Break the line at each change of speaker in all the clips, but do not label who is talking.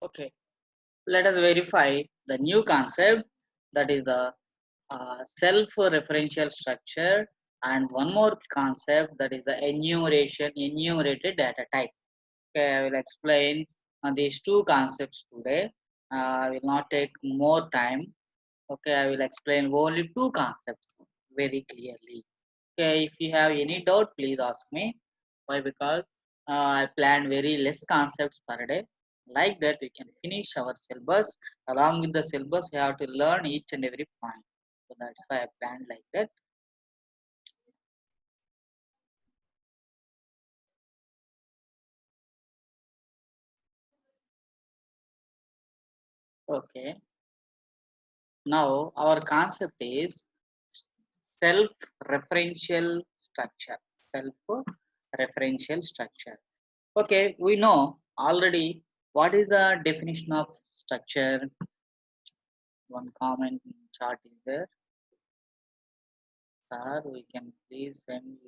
Okay, let us verify the new concept, that is the self-referential structure, and one more concept, that is the enumerated data type. Okay, I will explain these two concepts today. I will not take more time. Okay, I will explain only two concepts very clearly. Okay, if you have any doubt, please ask me. Why? Because I planned very less concepts per day. Like that, we can finish our syllabus. Along with the syllabus, we have to learn each and every point. So that's why I planned like that. Okay. Now our concept is self-referential structure. Self-referential structure. Okay, we know already what is the definition of structure. One comment in chat is there. Sir, we can please send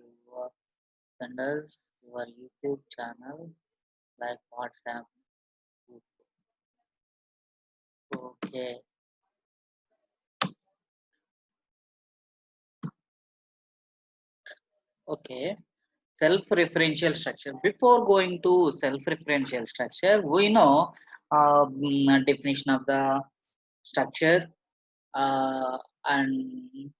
us your YouTube channel like WhatsApp. Okay, okay. Self-referential structure. Before going to self-referential structure, we know definition of the structure and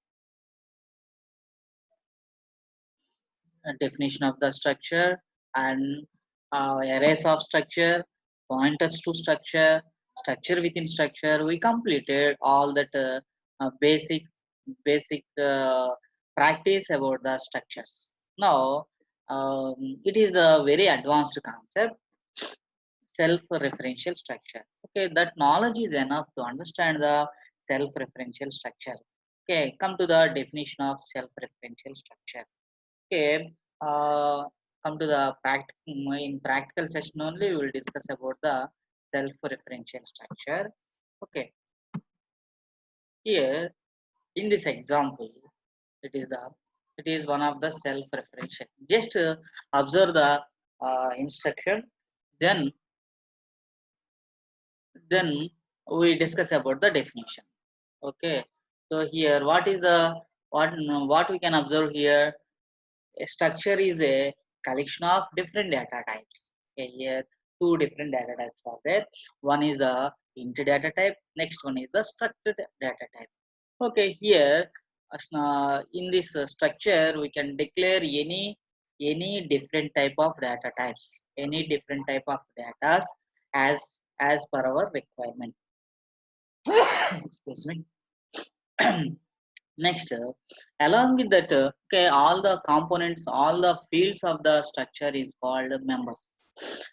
definition of the structure and arrays of structure, pointers to structure, structure within structure. We completed all that basic practice about the structures. Now it is a very advanced concept, self-referential structure. Okay, that knowledge is enough to understand the self-referential structure. Okay, come to the definition of self-referential structure. Okay, come to the in practical session only we will discuss about the self-referential structure. Okay, here in this example, it is the it is one of the self-referential. Just observe the instruction, then then we discuss about the definition. Okay, so here what we can observe here. A structure is a collection of different data types. Okay, here two different data types are there. One is the int data type. Next one is the structured data type. Okay, here in this structure we can declare any different type of data types, any different type of data as per our requirement. Excuse me. Next, along with that, okay, all the components, all the fields of the structure is called members.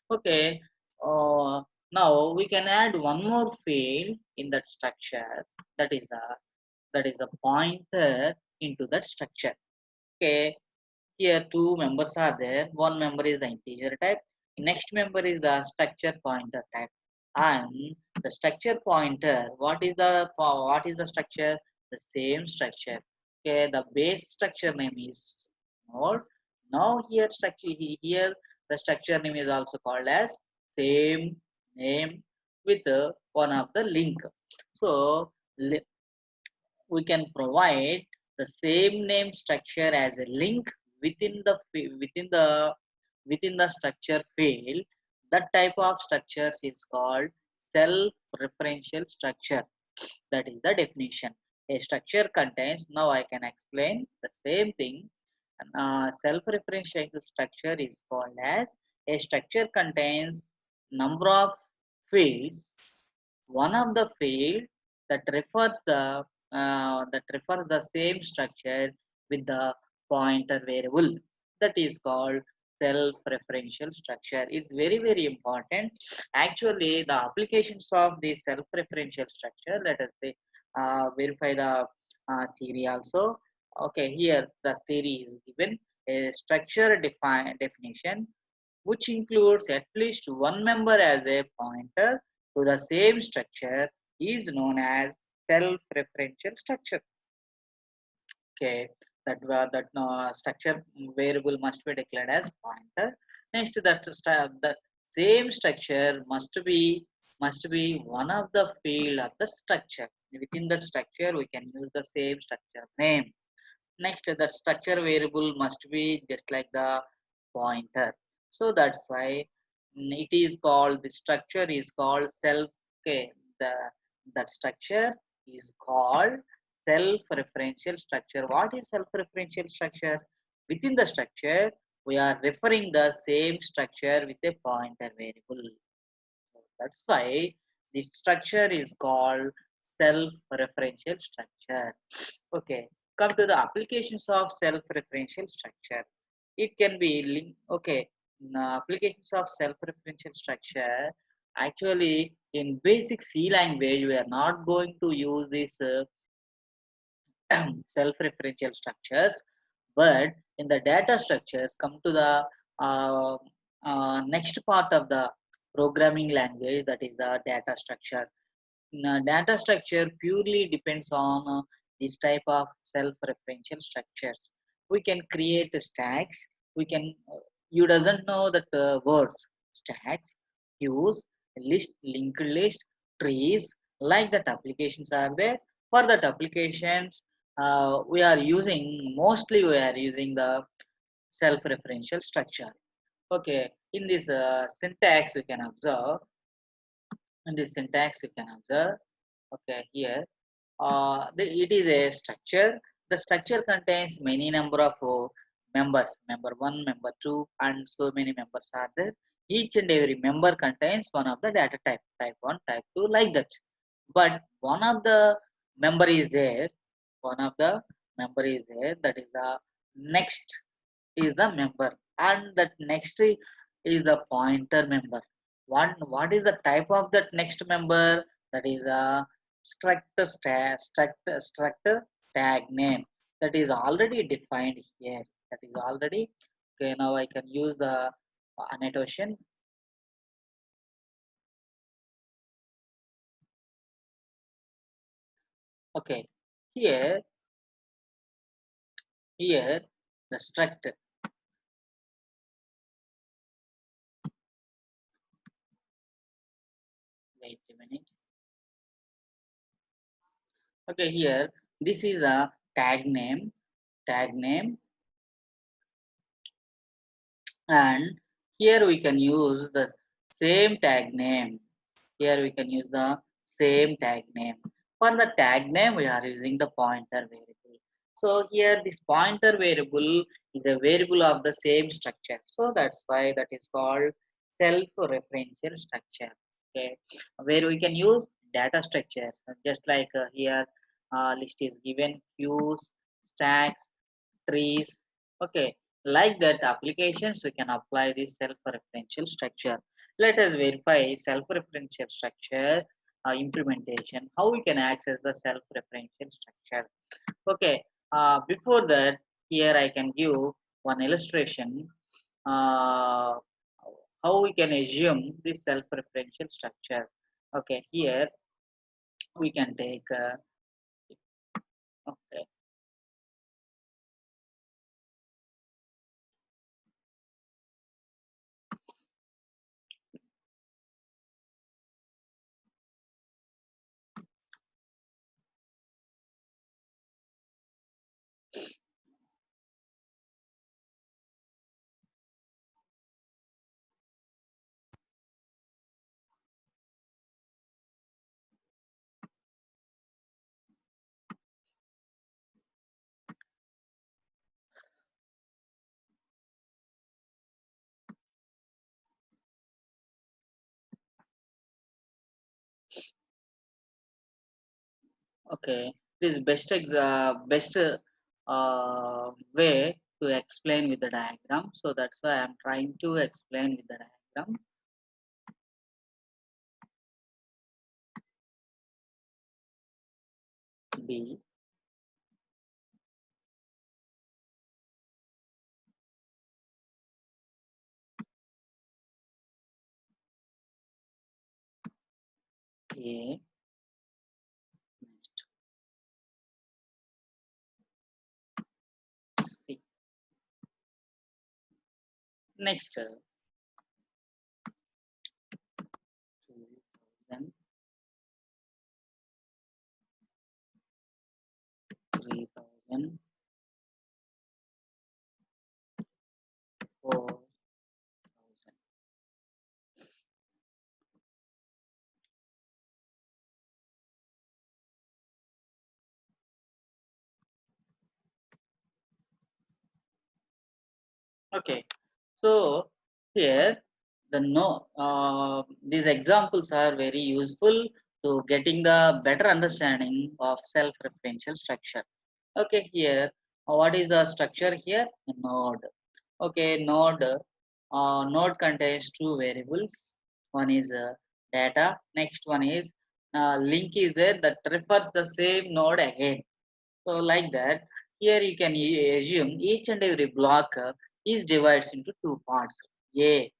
Okay, uh, now we can add one more field in that structure. That is a pointer into that structure. Okay, here two members are there. One member is the integer type. Next member is the structure pointer type. And the structure pointer, what is the structure? The same structure. Okay, the base structure name is node. Now here the structure name is also called as same name with one of the link. So we can provide the same name structure as a link within the structure field. That type of structures is called self-referential structure. That is the definition. A structure contains, now I can explain the same thing. Self-referential structure is called as a structure contains number of fields. One of the field that refers the same structure with the pointer variable, that is called self-referential structure. It's very important. Actually, the applications of the self-referential structure, let us say verify the theory also. Okay, here the theory is given a structure definition which includes at least one member as a pointer to the same structure is known as self-referential structure. Okay, that structure variable must be declared as pointer. Next, that the same structure must be must be one of the field of the structure. Within that structure, we can use the same structure name. Next, that structure variable must be just like the pointer. So that's why it is called, the structure is called self. Okay, the that structure is called self-referential structure. What is self-referential structure? Within the structure, we are referring the same structure with a pointer variable. So that's why this structure is called self-referential structure. Okay, come to the applications of self-referential structure. It can be okay. Applications of self-referential structure. Actually, in basic C language, we are not going to use this self-referential structures, but in the data structures, come to the uh, next part of the programming language, that is the data structure. Data structure purely depends on this type of self-referential structures. We can create stacks. We can you doesn't know that words stacks, queues, list, linked list, trees, like that applications are there. For that applications, we are using mostly we are using the self-referential structure. Okay, in this syntax you can observe. In this syntax you can observe. Okay, here it is a structure. The structure contains many number of members, member 1, member 2, and so many members are there. Each and every member contains one of the data type, type 1, type 2, like that. But one of the member is there, one of the member is there, that is the next is the member, and that next is the pointer member. What is the type of that next member? That is a struct tag name, that is already defined here. That is already okay. Now I can use the annotation. Okay, here here the struct. Wait a minute. Okay, here this is a tag name, and here we can use the same tag name. Here we can use the same tag name. For the tag name, we are using the pointer variable. So here this pointer variable is a variable of the same structure. So that's why that is called self-referential structure. Okay, where we can use data structures, just like here list is given, queues, stacks, trees. Okay, like that applications we can apply this self-referential structure. Let us verify self-referential structure implementation. How we can access the self-referential structure? Okay, before that, here I can give one illustration. Uh, how we can assume this self-referential structure? Okay, here we can take. Okay, okay. This best way to explain with the diagram. So that's why I'm trying to explain with the diagram. B, A, C. Next, Okay, so here the no these examples are very useful to getting the better understanding of self-referential structure. Okay, here what is the structure here? A node. Okay, node contains two variables. One is data. Next one is link is there that refers the same node again. So like that, here you can assume each and every block is divided into two parts. A,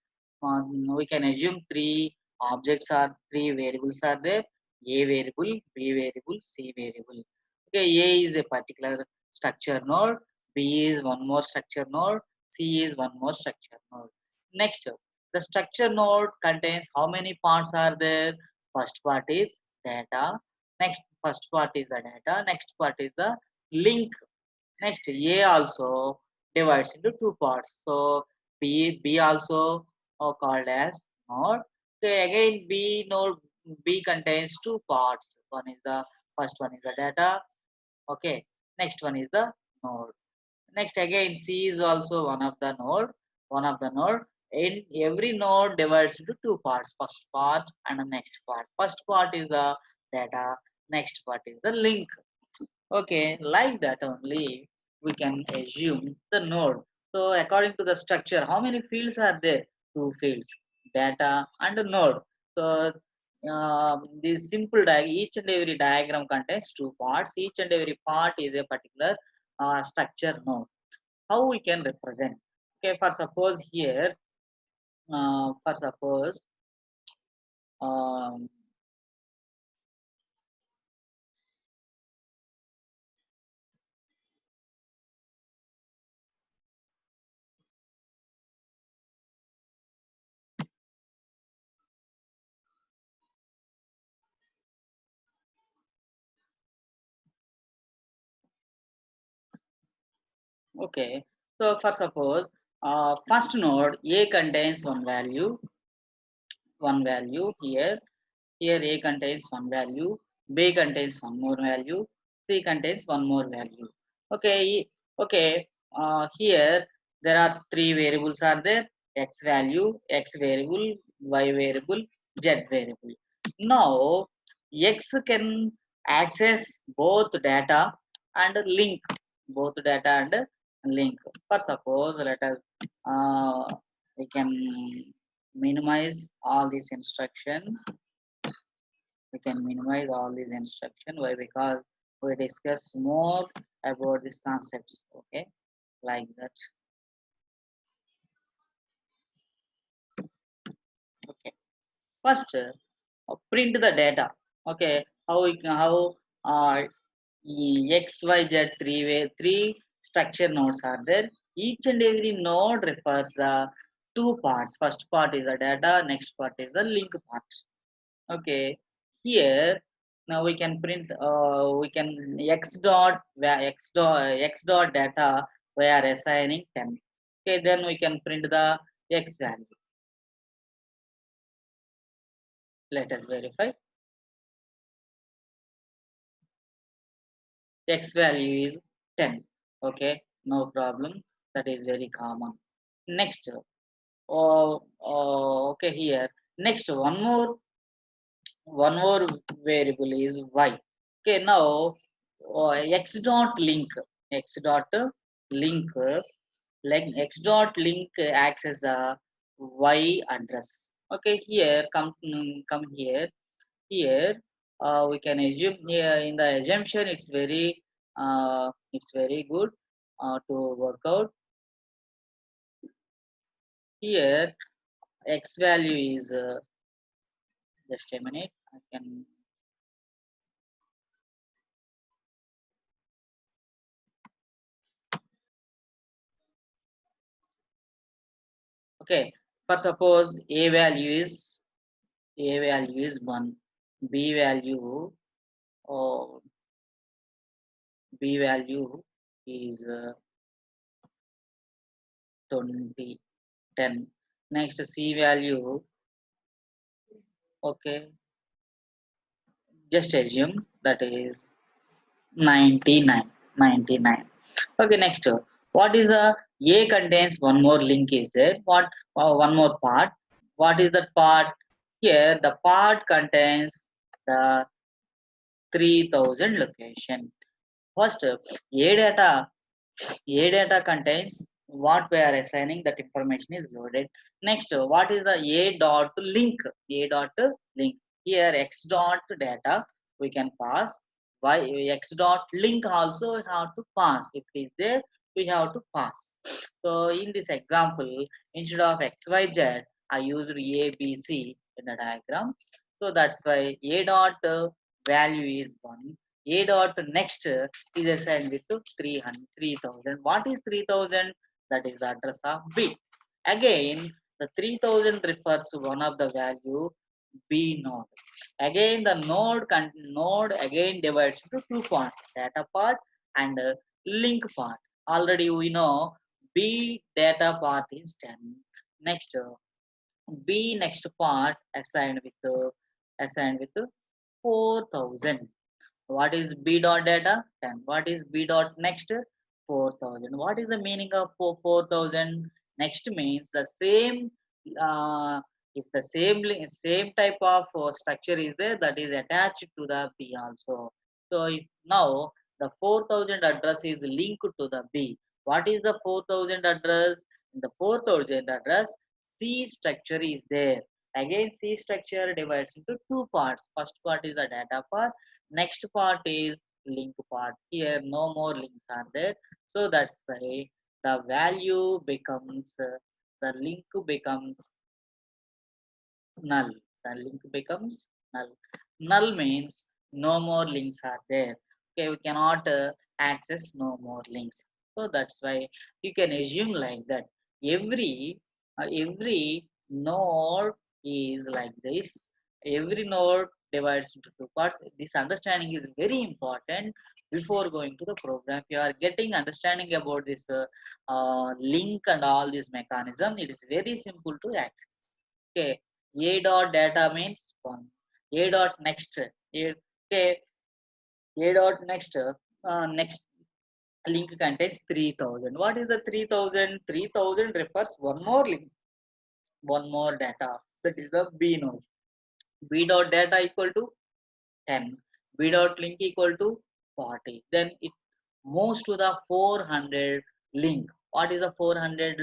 we can assume three objects are three variables are there. A variable, B variable, C variable. Okay, A is a particular structure node. B is one more structure node. C is one more structure node. Next, the structure node contains how many parts are there? First part is data. Next, first part is the data. Next part is the link. Next, A also divides into two parts. So B also called as node. So again B contains two parts. One is the first one is the data. Okay. Next one is the node. Next again C is also one of the node. One of the node. In every node divides into two parts. First part and the next part. First part is the data. Next part is the link. Okay, like that only we can assume the node. So according to the structure, how many fields are there? Two fields, data and a node. So this simple each and every diagram contains two parts. Each and every part is a particular structure node. How we can represent? Okay, for suppose here, for suppose, um, okay. So for suppose, first node A contains one value here. Here A contains one value, B contains one more value, C contains one more value. Okay, okay. Here there are three variables are there: x value, x variable, y variable, z variable. Now x can access both data and link, both data and link. For suppose, let us we can minimize all this instruction. We can minimize all these instruction. Why? Because we discuss more about these concepts. Okay, like that. Okay, first print the data. Okay, how uh, x y z three structure nodes are there. Each and every node refers the two parts. First part is the data, next part is the link part. Okay, here now we can print we can x dot data we are assigning 10. Okay, then we can print the x value. Let us verify. X value is 10. Okay, no problem. That is very common. Next, okay, here. Next, one more variable is y. Okay, now x dot link, x dot link, like x dot link acts as the y address. Okay, here come here. Here we can assume here in the assumption it's very good to work out. Here x value is just a minute. I can. Okay, for suppose a value is 1, b value or b value is 20, 10. Next c value, okay, just assume that is 99. Okay, next what is the A contains one more link is there. What one more part? What is that part? Here the part contains the 3000 location. First, A data contains what we are assigning, that information is loaded. Next, what is the A dot link? A dot link. Here X dot data we can pass. Y X dot link also we have to pass. If it is there, we have to pass. So in this example, instead of XYZ, I used ABC in the diagram. So that's why A dot value is 1. A dot next is assigned with 300, 3000. What is 3000? That is the address of B. Again, the 3000 refers to one of the value B node. Again, the node again divides into two parts, data part and link part. Already we know B data part is 10. Next, B next part assigned with 4000. What is B dot data? 10. What is B dot next? 4000. What is the meaning of 4000? Next means the same, if the same type of structure is there, that is attached to the B also. So if now the 4000 address is linked to the B. What is the 4000 address? In the 4000 address, C structure is there. Again, C structure divides into two parts. First part is the data part. Next part is link part. Here no more links are there. So that's why the value becomes, the link becomes null. The link becomes null. Null means no more links are there. Okay, we cannot access no more links. So that's why you can assume like that. Every node is like this. Every node divides into two parts. This understanding is very important before going to the program. If you are getting understanding about this link and all this mechanism, it is very simple to access. Okay, A dot data means one. A dot next. Okay, A dot next link contains 3000. What is the 3000? 3000 refers one more link, one more data. That is the B node. B dot data equal to 10. B dot link equal to 40. Then it moves to the 400 link. What is the 400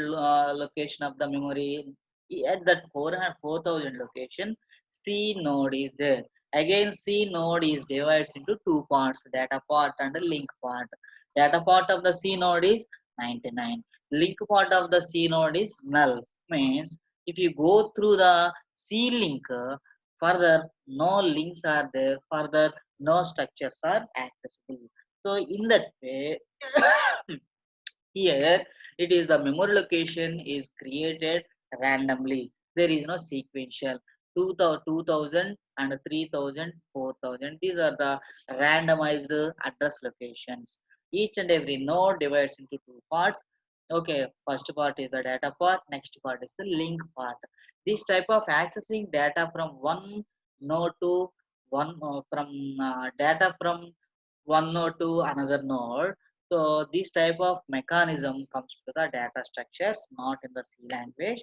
location of the memory? At that 400, 4000 location, C node is there. Again, C node is divided into two parts, data part and link part. Data part of the C node is 99. Link part of the C node is null. Means if you go through the C link, further no links are there, further no structures are accessible. So in that way, here it is the memory location is created randomly. There is no sequential. 2000 and 3000, 4000. These are the randomized address locations. Each and every node divides into two parts. Okay, first part is the data part, next part is the link part. This type of accessing data from one node to one from data from one node to another node. So this type of mechanism comes to the data structures, not in the C language.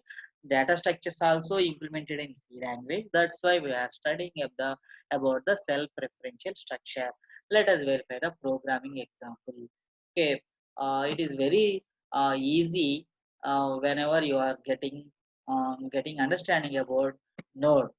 Data structures also implemented in C language. That's why we are studying about the self-referential structure. Let us verify the programming example. Okay, it is very easy whenever you are getting understanding about node.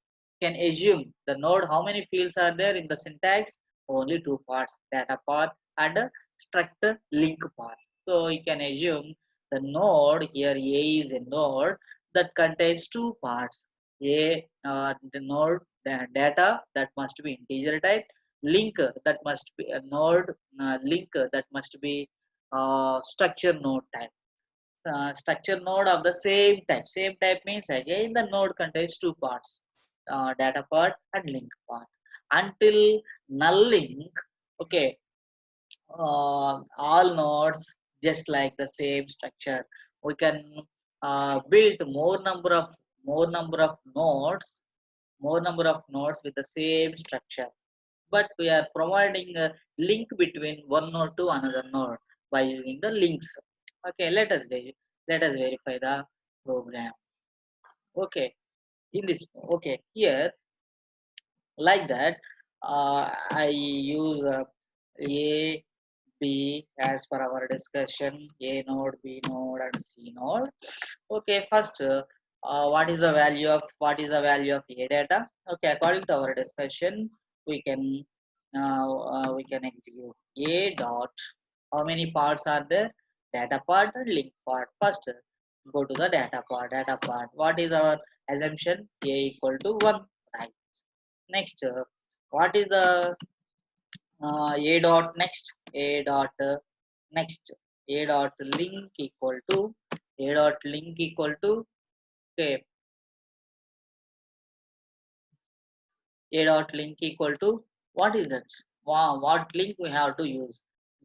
You can assume the node, how many fields are there in the syntax? Only two parts, data part and a structure link part. So you can assume the node here, A is a node that contains two parts. The node the data that must be integer type, link that must be a node link that must be structure node type. Structure node of the same type. Same type means again the node contains two parts, data part and link part. Until null link, okay, all nodes just like the same structure. We can build more number of nodes, more number of nodes with the same structure. But we are providing a link between one node to another node by using the links. Okay, let us Let us verify the program. Okay, in this, okay, here like that, I use A, B as per our discussion, A node, B node, and C node. Okay, first, what is the value of A data? Okay, according to our discussion, we can we can execute A dot. How many parts are there? Data part and link part. First, go to the data part. Data part. What is our assumption? A equal to 1. Right. Next, what is the A dot next? A dot next. A dot link equal to A dot link equal to, okay, A dot link equal to, what is that? Wow, what link we have to use?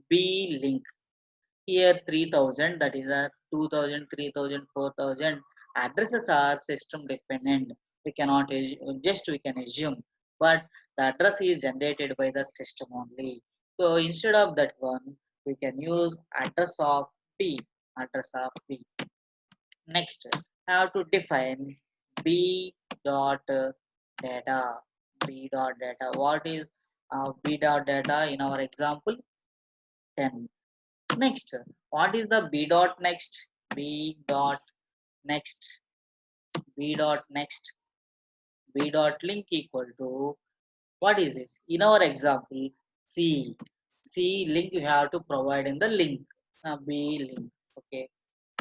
B link. Here 3000, that is a 2000, 3000, 4000 addresses are system dependent. We cannot just we can assume, but the address is generated by the system only. So instead of that one, we can use address of P. Address of P. Next, I have to define B dot data. B dot data. What is B dot data in our example? 10. Next, what is the B dot next? B dot next. B dot next. B dot link equal to, what is this? In our example, C. C link you have to provide in the link. B link. Okay.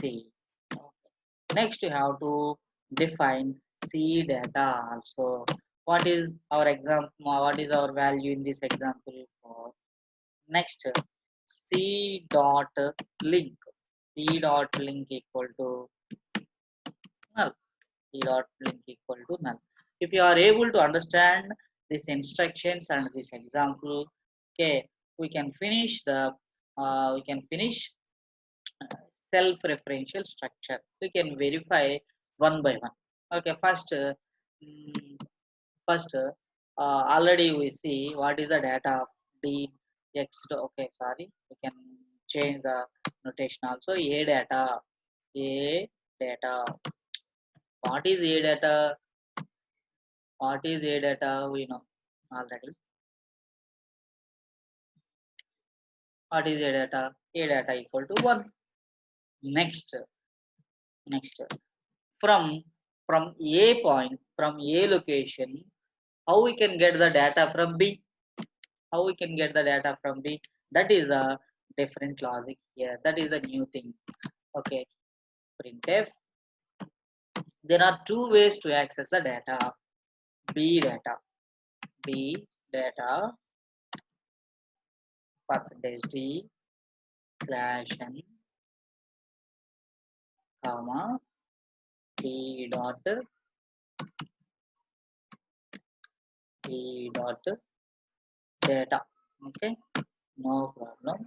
C. Okay. Next, you have to define C data also. What is our example? What is our value in this example? For next, C dot link. C dot link equal to null. C dot link equal to null. If you are able to understand these instructions and this example, okay, we can finish the we can finish self-referential structure. We can verify one by one. Okay, first, mm, first, already we see what is the data of d x. Okay, sorry, we can change the notation also. A data, A data. What is A data? What is A data? We know already. What is A data? A data equal to 1. Next, next, from A point, from A location, how we can get the data from B? How we can get the data from B? That is a different logic here. That is a new thing. Okay, printf. There are two ways to access the data. B data, B data, percentage D slash n, comma, B dot B dot data. Okay, no problem.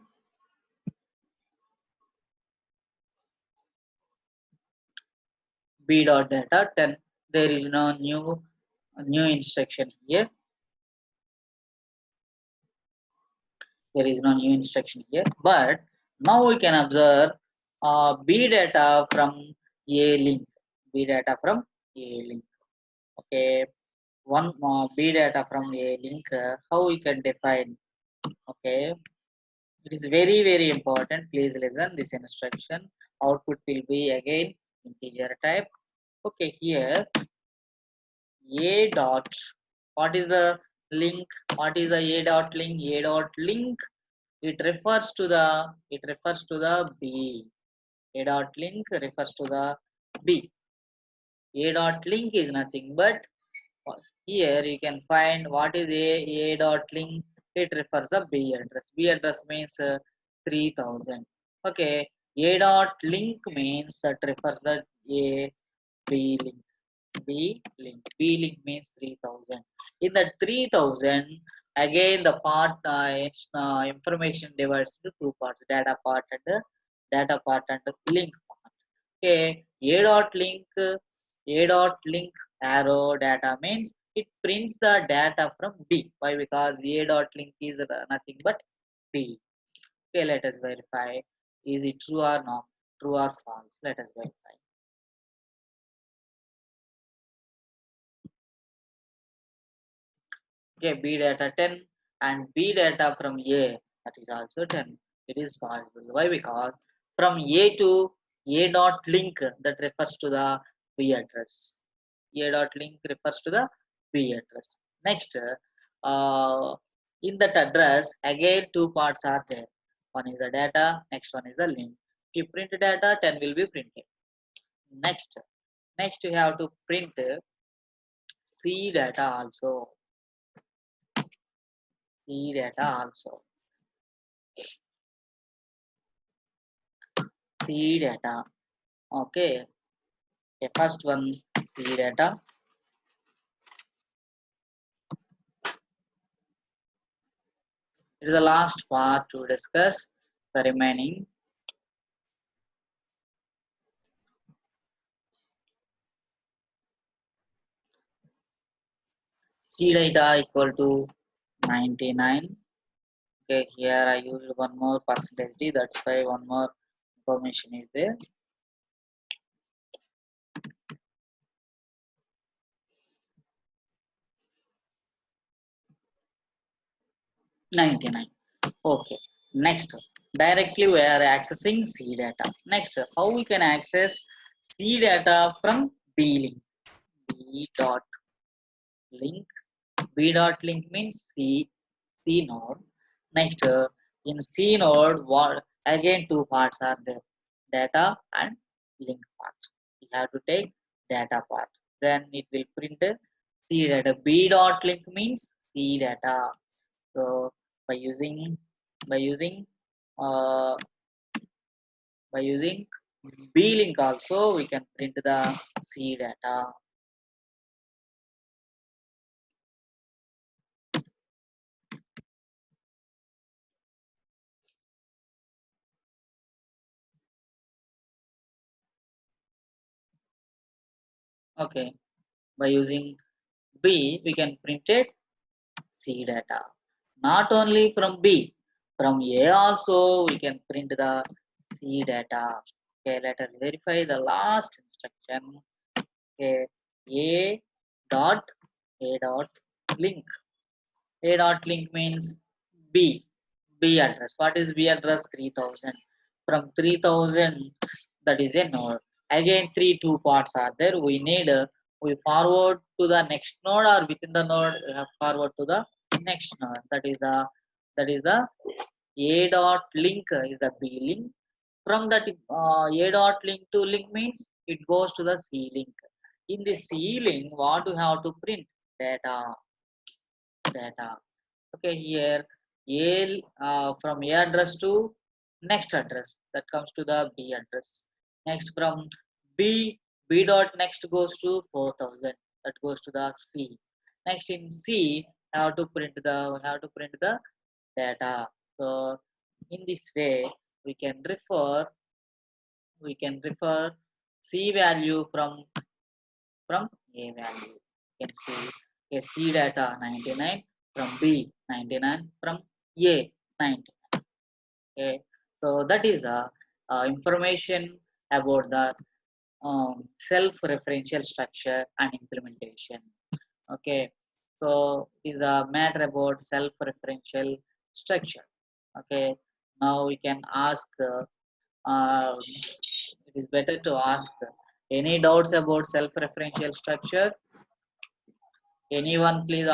B dot data 10. There is no new instruction here. There is no new instruction here, but now we can observe B data from A link. B data from A link. Okay, one B data from A link. How we can define? Okay, it is very important. Please listen this instruction. Output will be again integer type. Okay, here A dot. What is the link? What is the A dot link? A dot link. It refers to the B. A dot link refers to the B. A dot link is nothing but, here you can find what is A dot link. It refers the B address. B address means 3000. Okay. A dot link means that refers the A B link. B link. B link means 3000. In that 3000, again the part information divides into two parts: data part and the link part. Okay, A dot link arrow data means it prints the data from B. Why? Because A dot link is nothing but B. Okay, let us verify. Is it true or not? True or false? Let us verify. Okay, B data 10 and B data from A, that is also 10. It is possible. Why? Because from A to A dot link, that refers to the B address. A dot link refers to the B address. Next, in that address, again two parts are there. One is the data, next one is the link. If you print data, 10 will be printed. Next you have to print C data also. C data also. C data. Okay. Okay, first one C data. It is the last part to discuss. The remaining C data equal to 99. Okay, here I used one more percentage. That's why one more information is there. 99. Okay. Next, directly we are accessing C data. Next, how we can access C data from B link. B dot link. B dot link means C node. Next, in C node, what again two parts are there, data and link part. You have to take data part. Then it will print C data. B dot link means C data. So by using by using uh, by using B link also we can print the C data. Okay. By using B we can print it C data. Not only from B, from A also we can print the C data. Okay, let us verify the last instruction. Okay, A dot A dot link. A dot link means B. B address. What is B address? 3000. From 3000, that is a node. Again, two parts are there. We need we forward to the next node, or within the node we have forward to the next node. That is the A dot link is the B link. From that A dot link to link means it goes to the C link. In the C link, what we have to print? Data. Okay, here A from A address to next address, that comes to the B address. Next from B dot next goes to 4000, that goes to the C. Next in C we have to print the data. So in this way we can refer C value from A value. You can see a C data 99, from B 99, from A 90. Okay, so that is information about the self-referential structure and implementation. Okay, so it is a matter about self-referential structure. Okay, now we can ask. It is better to ask any doubts about self-referential structure. Anyone, please